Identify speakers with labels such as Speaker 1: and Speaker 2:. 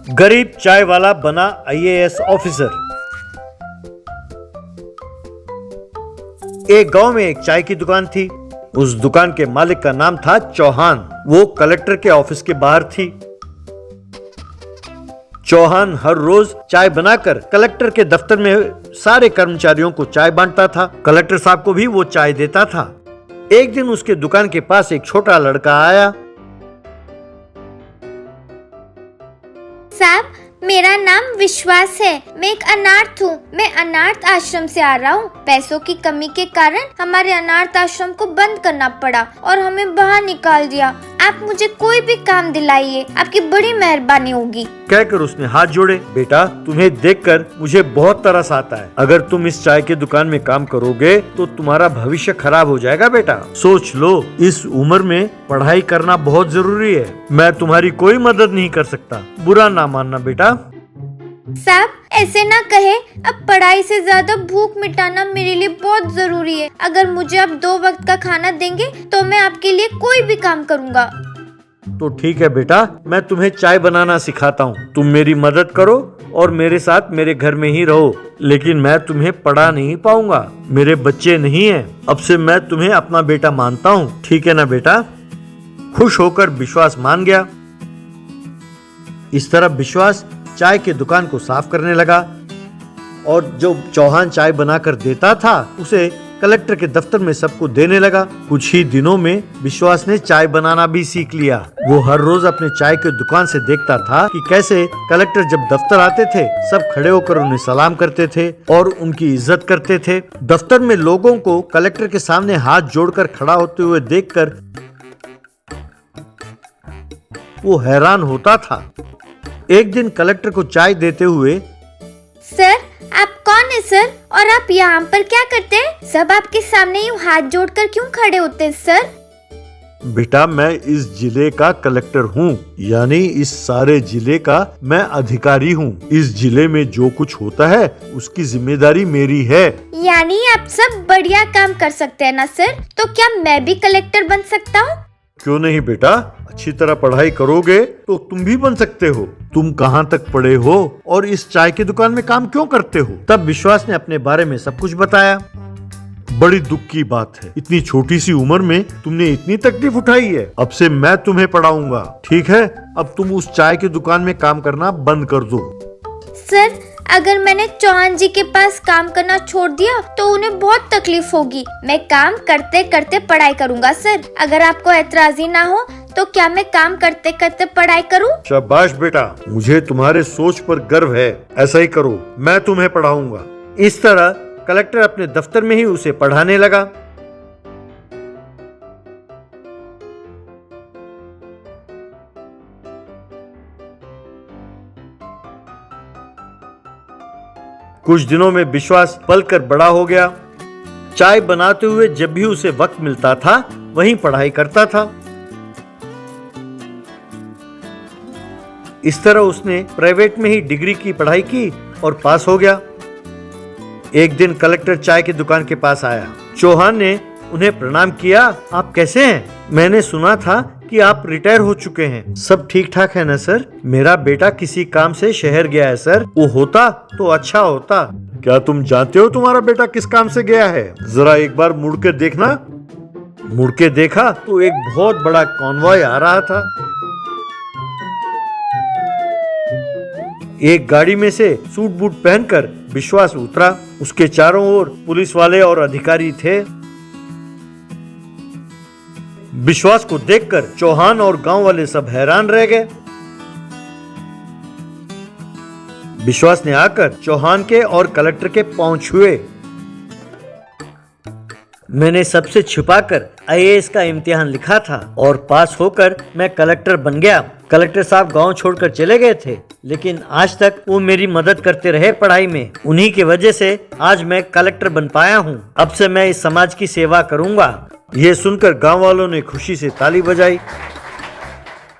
Speaker 1: गरीब चाय वाला बना आईएएस ऑफिसर। एक गांव में एक चाय की दुकान थी। उस दुकान के मालिक का नाम था चौहान। वो कलेक्टर के ऑफिस के बाहर थी। चौहान हर रोज चाय बनाकर कलेक्टर के दफ्तर में सारे कर्मचारियों को चाय बांटता था। कलेक्टर साहब को भी वो चाय देता था। एक दिन उसके दुकान के पास एक छोटा लड़का आया।
Speaker 2: साहब, मेरा नाम विश्वास है। मैं एक अनाथ हूँ। मैं अनाथ आश्रम से आ रहा हूँ। पैसों की कमी के कारण हमारे अनाथ आश्रम को बंद करना पड़ा और हमें बाहर निकाल दिया। आप मुझे कोई भी काम दिलाइए, आपकी बड़ी मेहरबानी होगी।
Speaker 1: कहकर उसने हाथ जोड़े। बेटा, तुम्हें देखकर मुझे बहुत तरस आता है। अगर तुम इस चाय की दुकान में काम करोगे तो तुम्हारा भविष्य खराब हो जाएगा। बेटा, सोच लो, इस उम्र में पढ़ाई करना बहुत जरूरी है। मैं तुम्हारी कोई मदद नहीं कर सकता। बुरा ना मानना बेटा।
Speaker 2: साहब, ऐसे ना कहे। अब पढ़ाई से ज्यादा भूख मिटाना मेरे लिए बहुत जरूरी है। अगर मुझे आप 2 वक्त का खाना देंगे तो मैं आपके लिए कोई भी काम करूँगा।
Speaker 1: तो ठीक है बेटा, मैं तुम्हें चाय बनाना सिखाता हूँ। तुम मेरी मदद करो और मेरे साथ मेरे घर में ही रहो। लेकिन मैं तुम्हें पढ़ा नहीं पाऊंगा। मेरे बच्चे नहीं हैं। अब से मैं तुम्हें अपना बेटा मानता हूँ। ठीक है ना बेटा? खुश होकर विश्वास मान गया। इस तरह विश्वास चाय की दुकान को साफ करने लगा और जो चौहान चाय बनाकर देता था उसे कलेक्टर के दफ्तर में सबको देने लगा। कुछ ही दिनों में विश्वास ने चाय बनाना भी सीख लिया। वो हर रोज अपने चाय की दुकान से देखता था कि कैसे कलेक्टर जब दफ्तर आते थे सब खड़े होकर उन्हें सलाम करते थे और उनकी इज्जत करते थे। दफ्तर में लोगों को कलेक्टर के सामने हाथ जोड़कर खड़ा होते हुए देखकर वो हैरान होता था। एक दिन कलेक्टर को चाय देते हुए,
Speaker 2: सर, आप कौन है सर? और आप यहाँ पर क्या करते हैं? सब आपके सामने यूँ हाथ जोड़कर क्यों खड़े होते हैं सर?
Speaker 1: बेटा, मैं इस जिले का कलेक्टर हूँ, यानी इस सारे जिले का मैं अधिकारी हूँ। इस जिले में जो कुछ होता है उसकी जिम्मेदारी मेरी है।
Speaker 2: यानी आप सब बढ़िया काम कर सकते हैं ना सर? तो क्या मैं भी कलेक्टर बन सकता हूँ?
Speaker 1: क्यों नहीं बेटा, अच्छी तरह पढ़ाई करोगे तो तुम भी बन सकते हो। तुम कहाँ तक पढ़े हो और इस चाय की दुकान में काम क्यों करते हो? तब विश्वास ने अपने बारे में सब कुछ बताया। बड़ी दुख की बात है, इतनी छोटी सी उम्र में तुमने इतनी तकलीफ उठाई है। अब से मैं तुम्हें पढ़ाऊंगा। ठीक है, अब तुम उस चाय की दुकान में काम करना बंद कर दो।
Speaker 2: सर, अगर मैंने चौहान जी के पास काम करना छोड़ दिया तो उन्हें बहुत तकलीफ होगी। मैं काम करते करते पढ़ाई करूंगा सर। अगर आपको एतराजी ना हो तो क्या मैं काम करते करते पढ़ाई करूं?
Speaker 1: शाबाश बेटा, मुझे तुम्हारे सोच पर गर्व है। ऐसा ही करो, मैं तुम्हें पढ़ाऊंगा। इस तरह कलेक्टर अपने दफ्तर में ही उसे पढ़ाने लगा। कुछ दिनों में विश्वास पलकर बड़ा हो गया। चाय बनाते हुए जब भी उसे वक्त मिलता था वहीं पढ़ाई करता था। इस तरह उसने प्राइवेट में ही डिग्री की पढ़ाई की और पास हो गया। एक दिन कलेक्टर चाय की दुकान के पास आया। चौहान ने उन्हें प्रणाम किया। आप कैसे हैं? मैंने सुना था कि आप रिटायर हो चुके हैं। सब ठीक ठाक है ना सर? मेरा बेटा किसी काम से शहर गया है सर। वो होता तो अच्छा होता। क्या तुम जानते हो तुम्हारा बेटा किस काम से गया है? जरा एक बार मुड़ के देखना। मुड़ के देखा तो एक बहुत बड़ा कॉन्वॉय आ रहा था। एक गाड़ी में से सूट बूट पहनकर विश्वास उतरा। उसके चारों ओर पुलिस वाले और अधिकारी थे। विश्वास को देखकर चौहान और गांव वाले सब हैरान रह गए। विश्वास ने आकर चौहान के और कलेक्टर के पांव छुए। मैंने सबसे छुपाकर आईएएस का इम्तिहान लिखा था और पास होकर मैं कलेक्टर बन गया। कलेक्टर साहब गांव छोड़कर चले गए थे, लेकिन आज तक वो मेरी मदद करते रहे पढ़ाई में। उन्हीं की वजह से आज मैं कलेक्टर बन पाया हूँ। अब से मैं इस समाज की सेवा करूँगा। ये सुनकर गांव वालों ने खुशी से ताली बजाई।